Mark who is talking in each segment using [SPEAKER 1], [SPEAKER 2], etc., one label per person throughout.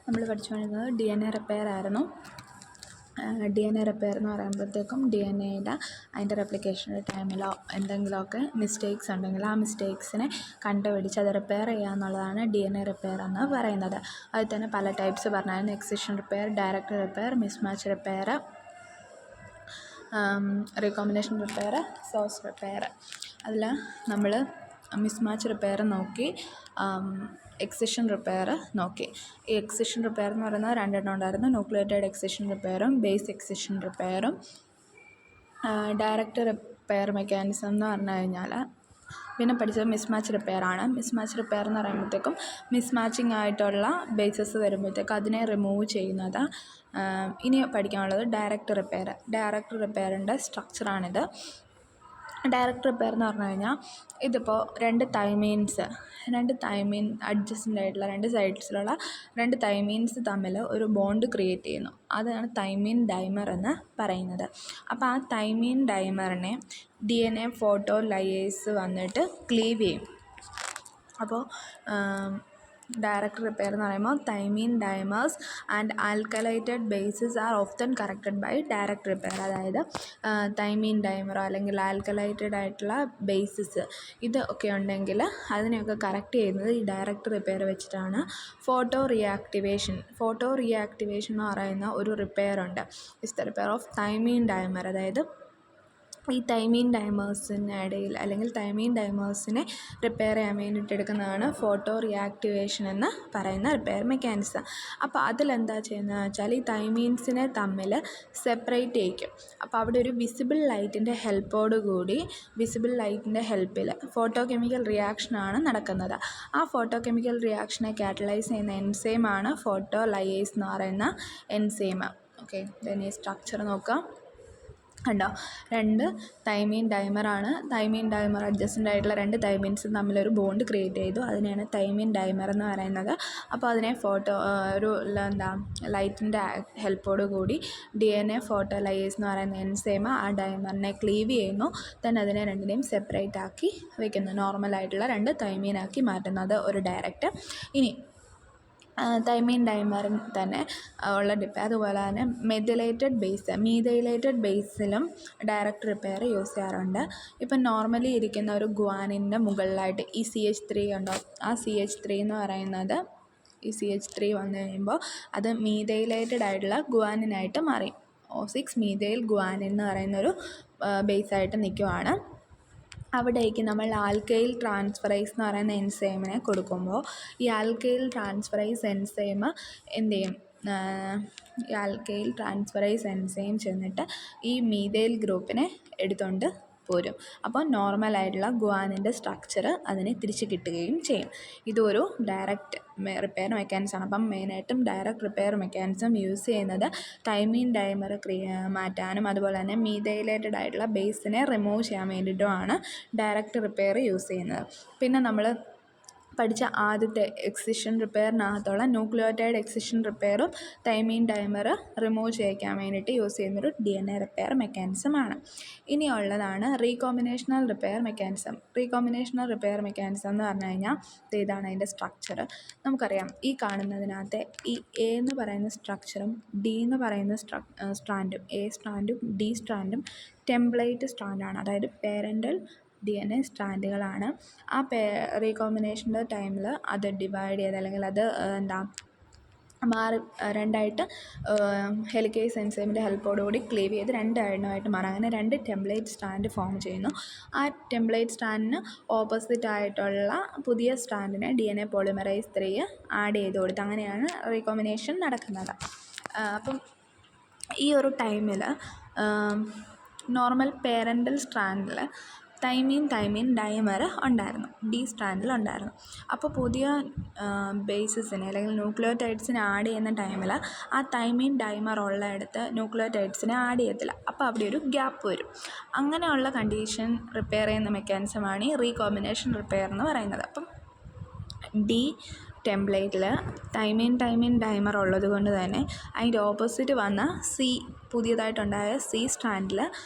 [SPEAKER 1] നമ്മൾ പഠിച്ചുകൊണ്ടിരുന്നത് DNA repair ആയിരുന്നു. DNA repair എന്ന് പറയുമ്പോഴത്തേക്കും DNA അതിൻ്റെ റെപ്ലിക്കേഷൻ്റെ ടൈമിലോ എന്തെങ്കിലുമൊക്കെ മിസ്റ്റേക്സ് ഉണ്ടെങ്കിൽ ആ മിസ്റ്റേക്സിനെ കണ്ടുപിടിച്ച് അത് റിപ്പയർ ചെയ്യുക എന്നുള്ളതാണ് DNA റിപ്പയർ എന്ന് പറയുന്നത്. അതിൽ തന്നെ പല ടൈപ്സ് പറഞ്ഞായിരുന്നു. Excision repair, direct repair, mismatch repair, recombination repair, source repair. അതിൽ നമ്മൾ മിസ്മാച്ച് റിപ്പയർ നോക്കി, എക്സിഷൻ റിപ്പയർ നോക്കി. ഈ എക്സിഷൻ റിപ്പയർ എന്ന് പറയുന്നത് രണ്ടെണ്ണം ഉണ്ടായിരുന്നു. ന്യൂക്ലിയോടൈഡ് എക്സിഷൻ റിപ്പയറും ബേസ് എക്സിഷൻ റിപ്പയറും. ഡയറക്റ്റ് റിപ്പയർ മെക്കാനിസം എന്ന് പറഞ്ഞു കഴിഞ്ഞാൽ പിന്നെ പഠിച്ചത് മിസ്മാച്ച് റിപ്പയറാണ്. മിസ്മാച്ച് റിപ്പയർ എന്ന് പറയുമ്പോഴത്തേക്കും മിസ്മാച്ചിങ് ആയിട്ടുള്ള ബേസസ് വരുമ്പോഴത്തേക്കും അതിനെ റിമൂവ് ചെയ്യുന്നത്. ഇനി പഠിക്കാനുള്ളത് ഡയറക്റ്റ് റിപ്പയർ. ഡയറക്റ്റ് റിപ്പയറിൻ്റെ സ്ട്രക്ചറാണിത്. ഡയറക്റ്റ് റിപ്പയർ എന്ന് പറഞ്ഞു കഴിഞ്ഞാൽ ഇതിപ്പോൾ രണ്ട് തൈമീൻ അഡ്ജസ്റ്റൻ്റ് ആയിട്ടുള്ള രണ്ട് സൈഡ്സിലുള്ള രണ്ട് തൈമീൻസ് തമ്മിൽ ഒരു ബോണ്ട് ക്രിയേറ്റ് ചെയ്യുന്നു. അതാണ് തൈമീൻ ഡൈമർ എന്ന് പറയുന്നത്. അപ്പോൾ ആ തൈമീൻ ഡൈമറിനെ DNA ഫോട്ടോ ലയേഴ്സ് വന്നിട്ട് ക്ലീവ് ചെയ്യും. അപ്പോൾ ഡയറക്റ്റ് റിപ്പയർ എന്ന് പറയുമ്പോൾ thymine dimers and alkylated bases are often corrected by direct repair. അതായത് തൈമീൻ ഡൈമറോ അല്ലെങ്കിൽ ആൽക്കലൈറ്റഡ് ആയിട്ടുള്ള ബേസസ് ഇത് ഒക്കെ ഉണ്ടെങ്കിൽ അതിനെയൊക്കെ കറക്റ്റ് ചെയ്യുന്നത് ഈ ഡയറക്റ്റ് റിപ്പയർ വെച്ചിട്ടാണ്. ഫോട്ടോ റിയാക്ടിവേഷൻ എന്ന് പറയുന്ന ഒരു റിപ്പയർ ഉണ്ട്. It's the repair of തൈമീൻ dimer. അതായത് ഈ തൈമീൻ ഡൈമേഴ്സിനിടയിൽ അല്ലെങ്കിൽ തൈമീൻ ഡൈമേഴ്സിനെ റിപ്പയർ ചെയ്യാൻ വേണ്ടിയിട്ട് എടുക്കുന്നതാണ് ഫോട്ടോ റിയാക്ടിവേഷൻ എന്ന് പറയുന്ന റിപ്പയർ മെക്കാനിസം. അപ്പോൾ അതിലെന്താ ചെയ്യുന്നതെന്ന് വെച്ചാൽ ഈ തൈമീൻസിനെ തമ്മിൽ സെപ്പറേറ്റ് ചെയ്യിക്കും. അപ്പോൾ അവിടെ ഒരു വിസിബിൾ ലൈറ്റിൻ്റെ ഹെൽപ്പിൽ ഫോട്ടോ കെമിക്കൽ റിയാക്ഷനാണ് നടക്കുന്നത്. ആ ഫോട്ടോ കെമിക്കൽ റിയാക്ഷനെ കാറ്റലൈസ് ചെയ്യുന്ന എൻസൈമാണ് ഫോട്ടോ ലയേഴ്സ് എന്ന് പറയുന്ന എൻസൈം. ഓക്കെ, ഈ സ്ട്രക്ചർ നോക്കാം. കണ്ടോ, രണ്ട് തൈമീൻ ഡൈമറാണ്. തൈമീൻ ഡൈമർ അഡ്ജസ്റ്റൻ്റ് ആയിട്ടുള്ള രണ്ട് തൈമീൻസ് തമ്മിലൊരു ബോണ്ട് ക്രിയേറ്റ് ചെയ്തു. അതിനെയാണ് തൈമീൻ ഡൈമർ എന്ന് പറയുന്നത്. അപ്പോൾ അതിനെ ലൈറ്റിൻ്റെ ഹെൽപ്പോട് കൂടി DNA ഫോട്ടോ ലയേഴ്സ് എന്ന് പറയുന്ന എൻസൈം ആ ഡൈമറിനെ ക്ലീവ് ചെയ്യുന്നു. അതിനെ രണ്ടിനെയും സെപ്പറേറ്റ് ആക്കി വയ്ക്കുന്നു. നോർമലായിട്ടുള്ള രണ്ട് തൈമീനാക്കി മാറ്റുന്നത് ഒരു ഡയറക്റ്റ്. ഇനി തൈമീൻ ഡൈമറിൽ തന്നെ ഉള്ള റിപ്പയർ, അതുപോലെ തന്നെ മീഥൈലേറ്റഡ് ബേസിലും ഡയറക്റ്റ് റിപ്പയർ യൂസ് ചെയ്യാറുണ്ട്. ഇപ്പം നോർമലി ഇരിക്കുന്ന ഒരു ഗ്വാനിൻ്റെ മുകളിലായിട്ട് ഈ CH3 ഉണ്ടോ, ആ CH3 എന്ന് പറയുന്നത് ഈ CH3 വന്നു കഴിയുമ്പോൾ അത് മീഥൈലേറ്റഡ് ആയിട്ടുള്ള ഗ്വാനിനായിട്ട് മാറി. O6 മീഥൈൽ ഗ്വാനിൻ എന്ന് പറയുന്നൊരു ബേസായിട്ട് നിൽക്കുവാണ്. അവിടേക്ക് നമ്മൾ ആൽക്കൈൽ ട്രാൻസ്ഫറൈസ് എന്ന് പറയുന്ന എൻസൈമിനെ കൊടുക്കുമ്പോൾ ഈ ആൽക്കൈൽ ട്രാൻസ്ഫറൈസ് എൻസൈം എന്ത് ചെയ്യും, ഈ ആൽക്കൈൽ ട്രാൻസ്ഫറൈസ് എൻസൈം ചെന്നിട്ട് ഈ മീഥൈൽ ഗ്രൂപ്പിനെ എടുത്തുകൊണ്ട് പോരും. അപ്പോൾ നോർമലായിട്ടുള്ള ഗ്വാനിൻ്റെ സ്ട്രക്ചർ അതിന് തിരിച്ച് കിട്ടുകയും ചെയ്യും. ഇതൊരു ഡയറക്റ്റ് റിപ്പയർ മെക്കാനിസമാണ്. അപ്പം മെയിനായിട്ടും ഡയറക്റ്റ് റിപ്പയർ മെക്കാനിസം യൂസ് ചെയ്യുന്നത് തൈമീൻ ഡൈമർ മാറ്റാനും അതുപോലെ തന്നെ മീഥൈലേറ്റഡ് ആയിട്ടുള്ള ബേസിനെ റിമൂവ് ചെയ്യാൻ വേണ്ടിയിട്ടുമാണ് ഡയറക്റ്റ് റിപ്പയർ യൂസ് ചെയ്യുന്നത്. പിന്നെ നമ്മൾ പഠിച്ച ആദ്യത്തെ എക്സിഷൻ റിപ്പയറിനകത്തുള്ള ന്യൂക്ലിയോടൈഡ് എക്സിഷൻ റിപ്പയറും തൈമീൻ ഡൈമർ റിമൂവ് ചെയ്യിക്കാൻ വേണ്ടിയിട്ട് യൂസ് ചെയ്യുന്നൊരു DNA റിപ്പയർ മെക്കാനിസമാണ്. ഇനിയുള്ളതാണ് recombinational repair mechanism. Recombinational repair mechanism എന്ന് പറഞ്ഞു കഴിഞ്ഞാൽ ഇതാണ് അതിൻ്റെ സ്ട്രക്ചർ. നമുക്കറിയാം, ഈ കാണുന്നതിനകത്ത് ഈ A എന്ന് പറയുന്ന സ്ട്രക്ചറും D എന്ന് പറയുന്ന സ്ട്രാൻഡും A സ്ട്രാൻഡും D സ്ട്രാൻഡും ടെംപ്ലേറ്റ് സ്ട്രാൻഡാണ്. അതായത് പേരൻ്റൽ DNA സ്ട്രാൻഡുകളാണ്. ആ റീകോമ്പിനേഷൻ്റെ ടൈമിൽ അത് ഡിവൈഡ് ചെയ്ത് അല്ലെങ്കിൽ അത് രണ്ടായിട്ട് ഹെലിക്കേസ് എൻസൈമിൻ്റെ ഹെൽപ്പോടുകൂടി ക്ലീവ് ചെയ്ത് രണ്ടായിട്ട് മാറും. അങ്ങനെ രണ്ട് ടെംപ്ലേറ്റ് സ്ട്രാൻഡ് ഫോം ചെയ്യുന്നു. ആ ടെംപ്ലേറ്റ് സ്ട്രാൻഡിന് ഓപ്പോസിറ്റ് ആയിട്ടുള്ള പുതിയ സ്ട്രാൻഡിനെ DNA പോളിമറൈസ് 3 ആഡ് ചെയ്ത് കൊടുത്ത് അങ്ങനെയാണ് റീകോമ്പിനേഷൻ നടക്കുന്നത്. അപ്പം ഈ ഒരു ടൈമിൽ നോർമൽ പേരൻ്റൽ സ്ട്രാൻഡിൽ തൈമീൻ ഡൈമർ ഉണ്ടായിരുന്നു, D സ്ട്രാൻഡിലുണ്ടായിരുന്നു. അപ്പോൾ പുതിയ ബേസസിനെ അല്ലെങ്കിൽ ന്യൂക്ലിയോടൈഡ്സിനെ ആഡ് ചെയ്യുന്ന ടൈമിൽ ആ തൈമീൻ ഡൈമർ ഉള്ളയിടത്ത് ന്യൂക്ലിയോടൈഡ്സിനെ ആഡ് ചെയ്യത്തില്ല. അപ്പോൾ അവിടെ ഒരു ഗ്യാപ്പ് വരും. അങ്ങനെയുള്ള കണ്ടീഷൻ റിപ്പയർ ചെയ്യുന്ന മെക്കാനിസമാണ് ഈ റീകോമ്പിനേഷൻ റിപ്പയർ എന്ന് പറയുന്നത്. അപ്പം D ടെംപ്ലേറ്റിൽ തൈമീൻ ഡൈമർ ഉള്ളത് കൊണ്ട് തന്നെ അതിൻ്റെ ഓപ്പോസിറ്റ് വന്ന C പുതിയതായിട്ടുണ്ടായ സി സ്ട്രാൻഡിൽ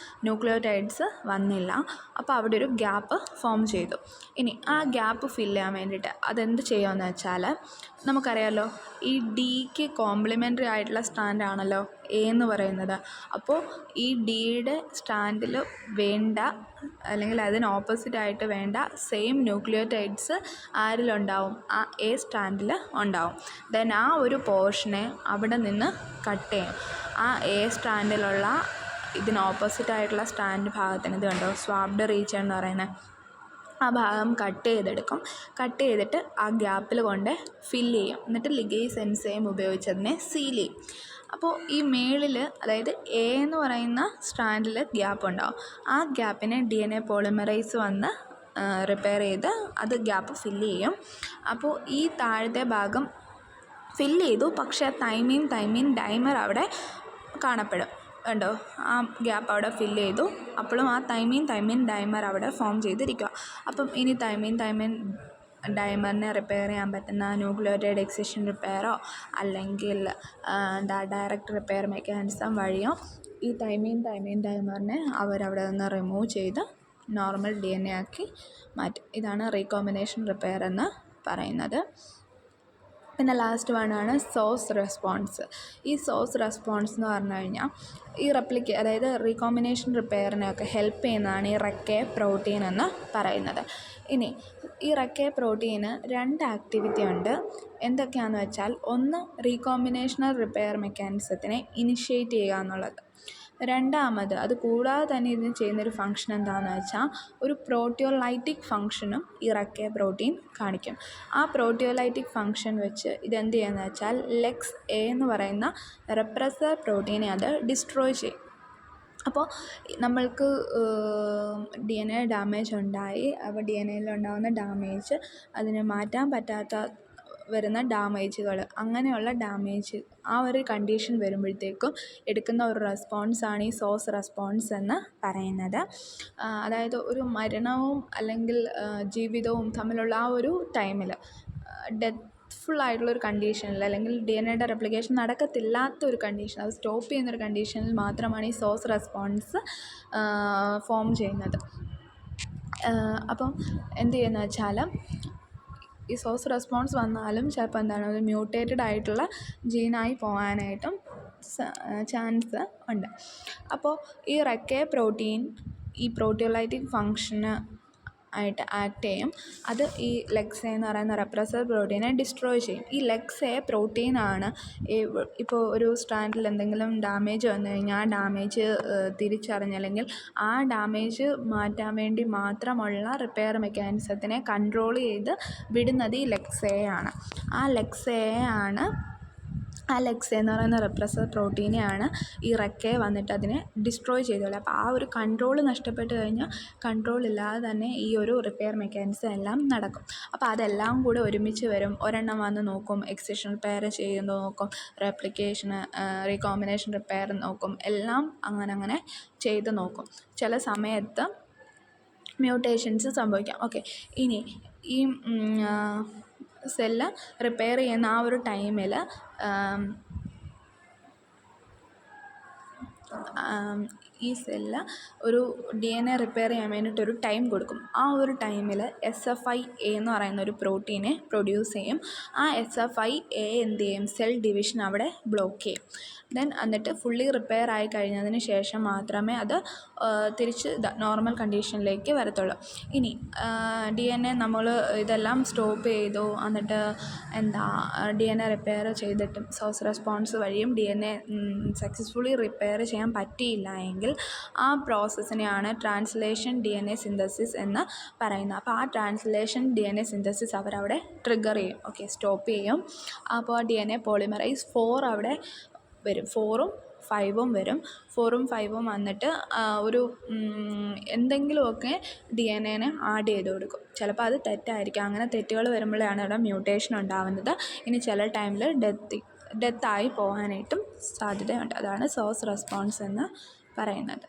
[SPEAKER 1] ന്യൂക്ലിയോടൈഡ്സ് വന്നില്ല. അപ്പോൾ അവിടെ ഒരു ഗ്യാപ്പ് ഫോം ചെയ്തു. ഇനി ആ ഗ്യാപ്പ് ഫില്ല് ചെയ്യാൻ വേണ്ടിയിട്ട് അതെന്ത് ചെയ്യുമെന്ന് വെച്ചാൽ, നമുക്കറിയാമല്ലോ ഈ ഡിക്ക് കോംപ്ലിമെൻ്ററി ആയിട്ടുള്ള സ്ട്രാൻഡാണല്ലോ എ എന്ന് പറയുന്നത്. അപ്പോൾ ഈ ഡിയുടെ സ്ട്രാൻഡിൽ വേണ്ട അല്ലെങ്കിൽ അതിന് ഓപ്പോസിറ്റായിട്ട് വേണ്ട സെയിം ന്യൂക്ലിയോടൈഡ്സ് ആരിലുണ്ടാവും? ആ എ സ്ട്രാൻഡിൽ ഉണ്ടാവും. ദെൻ ആ ഒരു പോർഷനെ അവിടെ നിന്ന് കട്ട് ചെയ്യും. ആ എ സ്ട്രാൻഡിലുള്ള ഇതിന് ഓപ്പോസിറ്റായിട്ടുള്ള സ്ട്രാൻഡ് ഭാഗത്തിന് ഇത് കണ്ടോ സ്വാപ്ഡ് റീജിയൻ എന്ന് പറയുന്നത്, ആ ഭാഗം കട്ട് ചെയ്തെടുക്കും. കട്ട് ചെയ്തിട്ട് ആ ഗ്യാപ്പിൽ കൊണ്ട് ഫില്ല് ചെയ്യും. എന്നിട്ട് ലിഗേസ് എൻസൈം ഉപയോഗിച്ച് അതിനെ സീൽ ചെയ്യും. അപ്പോൾ ഈ മേളിൽ, അതായത് എ എന്ന് പറയുന്ന സ്ട്രാൻഡിൽ ഗ്യാപ്പ് ഉണ്ടാവും. ആ ഗ്യാപ്പിനെ DNA പോളിമറൈസ് വന്ന് റിപ്പയർ ചെയ്ത് അത് ഗ്യാപ്പ് ഫില്ല് ചെയ്യും. അപ്പോൾ ഈ താഴത്തെ ഭാഗം ഫില്ല് ചെയ്തു, പക്ഷേ തൈമീൻ ഡൈമർ അവിടെ കാണപ്പെടും. കണ്ടോ, ആ ഗ്യാപ്പ് അവിടെ ഫില്ല് ചെയ്തു. അപ്പോഴും ആ തൈമീൻ ഡൈമർ അവിടെ ഫോം ചെയ്തിരിക്കുക. അപ്പം ഇനി തൈമീൻ ഡൈമറിനെ റിപ്പയർ ചെയ്യാൻ പറ്റുന്ന ന്യൂക്ലിയോടൈഡ് എക്സിഷൻ റിപ്പയറോ അല്ലെങ്കിൽ ഡയറക്റ്റ് റിപ്പയർ മെക്കാനിസം വഴിയോ ഈ തൈമീൻ ഡൈമറിനെ അവരവിടെ നിന്ന് റിമൂവ് ചെയ്ത് നോർമൽ DNA ആക്കി മാറ്റും. ഇതാണ് റീകോമ്പിനേഷൻ റിപ്പയർ എന്ന് പറയുന്നത്. പിന്നെ ലാസ്റ്റ് വണ്ണാണ് സോഴ്സ് റെസ്പോൺസ്. ഈ സോഴ്സ് റെസ്പോൺസ് എന്ന് പറഞ്ഞു കഴിഞ്ഞാൽ ഈ അതായത് റീകോമ്പിനേഷൻ റിപ്പയറിനെയൊക്കെ ഹെൽപ്പ് ചെയ്യുന്നതാണ് ഈ റെക്കെ പ്രോട്ടീൻ എന്ന് പറയുന്നത്. ഇനി ഈ റെക്കെ പ്രോട്ടീന് 2 ആക്ടിവിറ്റി ഉണ്ട്. എന്തൊക്കെയാണെന്ന് വെച്ചാൽ, ഒന്ന് റീകോമ്പിനേഷണൽ റിപ്പയർ മെക്കാനിസത്തിനെ ഇനിഷ്യേറ്റ് ചെയ്യുക എന്നുള്ളത്. രണ്ടാമത്, അത് കൂടാതെ തന്നെ ഇതിന് ചെയ്യുന്നൊരു ഫംഗ്ഷൻ എന്താണെന്ന് വെച്ചാൽ, ഒരു പ്രോട്ടിയോലൈറ്റിക് ഫംഗ്ഷനും ഈ റെക്കെ പ്രോട്ടീൻ കാണിക്കും. ആ പ്രോട്ടിയോലൈറ്റിക് ഫംഗ്ഷൻ വെച്ച് ഇതെന്ത് ചെയ്യുകയെന്ന് വെച്ചാൽ, ലെക്സ് എ എന്ന് പറയുന്ന റെപ്രസർ പ്രോട്ടീനെ അത് ഡിസ്ട്രോയ് ചെയ്യും. അപ്പോൾ നമ്മൾക്ക് DNA ഡാമേജ് ഉണ്ടായി. അപ്പോൾ DNAയിലുണ്ടാകുന്ന ഡാമേജ്, അതിനെ മാറ്റാൻ പറ്റാത്ത വരുന്ന ഡാമേജുകൾ, അങ്ങനെയുള്ള ഡാമേജ് ആ ഒരു കണ്ടീഷൻ വരുമ്പോഴത്തേക്കും എടുക്കുന്ന ഒരു റെസ്പോൺസാണ് ഈ സോഴ്സ് റെസ്പോൺസ് എന്ന് പറയുന്നത്. അതായത് ഒരു മരണവും അല്ലെങ്കിൽ ജീവിതവും തമ്മിലുള്ള ആ ഒരു ടൈമിൽ, ഡെത്ത്ഫുള്ളായിട്ടുള്ളൊരു കണ്ടീഷനിൽ, അല്ലെങ്കിൽ DNAയുടെ റെപ്ലിക്കേഷൻ നടക്കത്തില്ലാത്തൊരു കണ്ടീഷൻ, അത് സ്റ്റോപ്പ് ചെയ്യുന്നൊരു കണ്ടീഷനിൽ മാത്രമാണ് ഈ സോഴ്സ് റെസ്പോൺസ് ഫോം ചെയ്യുന്നത്. അപ്പം എന്ത് ചെയ്യുന്നത് വെച്ചാൽ, ഈ സോഴ്സ് റെസ്പോൺസ് വന്നാലും ചിലപ്പോൾ എന്താണ്, ഒരു മ്യൂട്ടേറ്റഡ് ആയിട്ടുള്ള ജീനായി പോകാനായിട്ടും ചാൻസ് ഉണ്ട്. അപ്പോൾ ഈ റെക്കെ പ്രോട്ടീൻ ഈ പ്രോട്ടിയോലൈറ്റിക് ഫംഗ്ഷന് ആയിട്ട് ആക്ട് ചെയ്യും. അത് ഈ ലെക്സ് എ എന്ന് പറയുന്ന റെപ്രസർ പ്രോട്ടീനെ ഡിസ്ട്രോയ് ചെയ്യും. ഈ ലെക്സ് എ പ്രോട്ടീനാണ് ഇപ്പോൾ ഒരു സ്ട്രാൻഡിൽ എന്തെങ്കിലും ഡാമേജ് വന്നു കഴിഞ്ഞാൽ ആ ഡാമേജ് തിരിച്ചറിഞ്ഞ്, അല്ലെങ്കിൽ ആ ഡാമേജ് മാറ്റാൻ വേണ്ടി മാത്രമുള്ള റിപ്പയർ മെക്കാനിസത്തിനെ കൺട്രോൾ ചെയ്ത് വിടുന്നത് ഈ ലെക്സ് എ ആണ്. ആ ലെക്സ് എ എന്ന് പറയുന്ന റെപ്രസർ പ്രോട്ടീനെയാണ് ഈ റെക്കെ വന്നിട്ട് അതിനെ ഡിസ്ട്രോയ് ചെയ്തോളൂ. അപ്പോൾ ആ ഒരു കൺട്രോൾ നഷ്ടപ്പെട്ട് കഴിഞ്ഞാൽ കൺട്രോൾ ഇല്ലാതെ തന്നെ ഈ ഒരു റിപ്പയർ മെക്കാനിസം എല്ലാം നടക്കും. അപ്പോൾ അതെല്ലാം കൂടെ ഒരുമിച്ച് വരും. ഒരെണ്ണം വന്ന് നോക്കും, എക്സിഷൻ റിപ്പയർ ചെയ്യുന്നത് നോക്കും, റെപ്ലിക്കേഷന് റീകോമ്പിനേഷൻ റിപ്പയർ നോക്കും, എല്ലാം അങ്ങനെ ചെയ്ത് നോക്കും. ചില സമയത്ത് മ്യൂട്ടേഷൻസ് സംഭവിക്കാം. ഓക്കെ, ഇനി ഈ സെല്ല് റിപ്പയർ ചെയ്യുന്ന ആ ഒരു ടൈമിൽ ഈ സെല്ല് ഒരു DNA റിപ്പയർ ചെയ്യാൻ വേണ്ടിയിട്ടൊരു ടൈം കൊടുക്കും. ആ ഒരു ടൈമിൽ SFI A എന്ന് പറയുന്ന ഒരു പ്രോട്ടീനെ പ്രൊഡ്യൂസ് ചെയ്യും. ആ SFI A എന്ത് ചെയ്യും, സെൽ ഡിവിഷൻ അവിടെ ബ്ലോക്ക് ചെയ്യും. ദെൻ എന്നിട്ട് ഫുള്ളി റിപ്പയർ ആയി കഴിഞ്ഞതിന് ശേഷം മാത്രമേ അത് തിരിച്ച് നോർമൽ കണ്ടീഷനിലേക്ക് വരത്തുള്ളൂ. ഇനി DNA നമ്മൾ ഇതെല്ലാം സ്റ്റോപ്പ് ചെയ്തു, എന്നിട്ട് DNA റിപ്പയർ ചെയ്തിട്ടും സോഴ്സ് റെസ്പോൺസ് വഴിയും DNA സക്സസ്ഫുള്ളി റിപ്പയർ ചെയ്യാൻ പറ്റിയില്ല എങ്കിൽ ആ പ്രോസസ്സിനെയാണ് ട്രാൻസ്ലേഷൻ DNA സിന്തസിസ് എന്ന് പറയുന്നത്. അപ്പോൾ ആ ട്രാൻസ്ലേഷൻ DNA സിന്തസിസ് അവരവിടെ ട്രിഗർ ചെയ്യും. ഓക്കെ, സ്റ്റോപ്പ് ചെയ്യും. അപ്പോൾ DNA പോളിമറൈസ് 4 അവിടെ വരും. 4ഉം 5ഉം വരും. 4ഉം 5ഉം വന്നിട്ട് ഒരു എന്തെങ്കിലുമൊക്കെ DNAനെ ആഡ് ചെയ്ത് കൊടുക്കും. ചിലപ്പോൾ അത് തെറ്റായിരിക്കും. അങ്ങനെ തെറ്റുകൾ വരുമ്പോഴാണ് ഇവിടെ മ്യൂട്ടേഷൻ ഉണ്ടാകുന്നത്. ഇനി ചില ടൈമിൽ ഡെത്തായി പോകാനായിട്ടും സാധ്യതയുണ്ട്. അതാണ് സോഴ്സ് റെസ്പോൺസ് എന്ന് പറയുന്നത്.